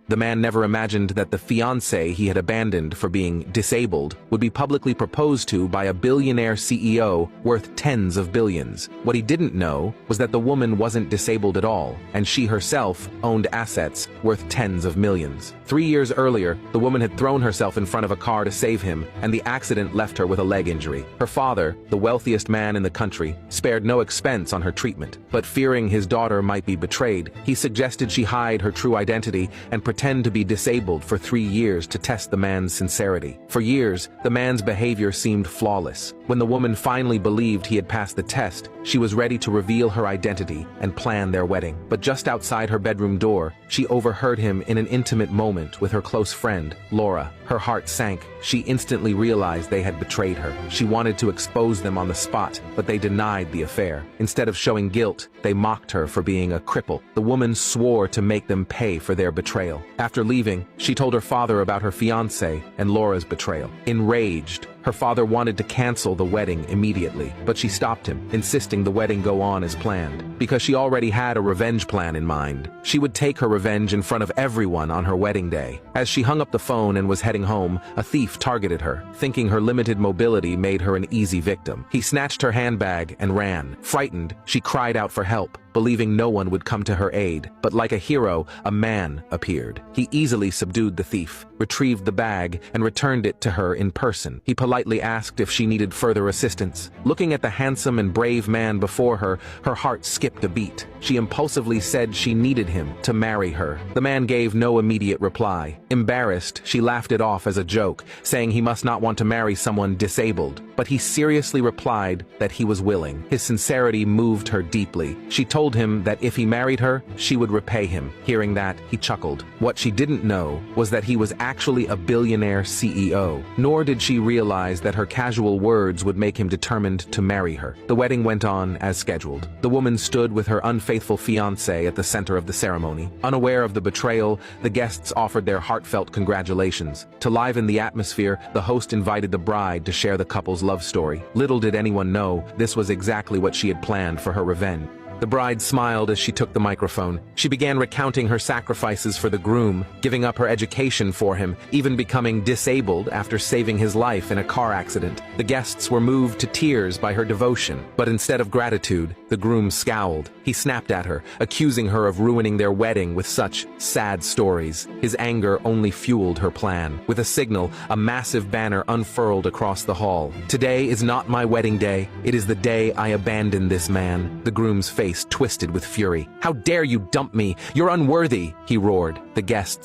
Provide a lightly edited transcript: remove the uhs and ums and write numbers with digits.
The man never imagined that the fiancée he had abandoned for being disabled would be publicly proposed to by a billionaire CEO worth tens of billions. What he didn't know was that the woman wasn't disabled at all, and she herself owned assets worth tens of millions. 3 years earlier, the woman had thrown herself in front of a car to save him, and the accident left her with a leg injury. Her father, the wealthiest man in the country, spared no expense on her treatment, but fearing his daughter might be betrayed, he suggested she hide her true identity and pretend to be disabled for 3 years to test the man's sincerity. For years, the man's behavior seemed flawless. When the woman finally believed he had passed the test, she was ready to reveal her identity and plan their wedding. But just outside her bedroom door, she overheard him in an intimate moment with her close friend, Laura. Her heart sank. She instantly realized they had betrayed her. She wanted to expose them on the spot, but they denied the affair. Instead of showing guilt, they mocked her for being a cripple. The woman swore to make them pay for their betrayal. After leaving, she told her father about her fiancé and Laura's betrayal. Enraged, her father wanted to cancel the wedding immediately, but she stopped him, insisting the wedding go on as planned. Because she already had a revenge plan in mind. She would take her revenge in front of everyone on her wedding day. As she hung up the phone and was heading home, a thief targeted her, thinking her limited mobility made her an easy victim. He snatched her handbag and ran. Frightened, she cried out for help, believing no one would come to her aid. But like a hero, a man appeared. He easily subdued the thief, retrieved the bag, and returned it to her in person. He politely asked if she needed further assistance. Looking at the handsome and brave man before her, her heart skipped a beat. She impulsively said she needed him to marry her. The man gave no immediate reply. Embarrassed, she laughed it off as a joke, saying he must not want to marry someone disabled. But he seriously replied that he was willing. His sincerity moved her deeply. She told him that if he married her, she would repay him. Hearing that, he chuckled. What she didn't know was that he was actually a billionaire CEO. Nor did she realize that her casual words would make him determined to marry her. The wedding went on as scheduled. The woman stood with her unfaithful fiancé at the center of the ceremony. Unaware of the betrayal, the guests offered their heartfelt congratulations. To liven the atmosphere, the host invited the bride to share the couple's love story. Little did anyone know, this was exactly what she had planned for her revenge. The bride smiled as she took the microphone. She began recounting her sacrifices for the groom, giving up her education for him, even becoming disabled after saving his life in a car accident. The guests were moved to tears by her devotion, but instead of gratitude, the groom scowled. He snapped at her, accusing her of ruining their wedding with such sad stories. His anger only fueled her plan. With a signal, a massive banner unfurled across the hall. "Today is not my wedding day. It is the day I abandon this man." The groom's face twisted with fury. "How dare you dump me? You're unworthy!" he roared. The guests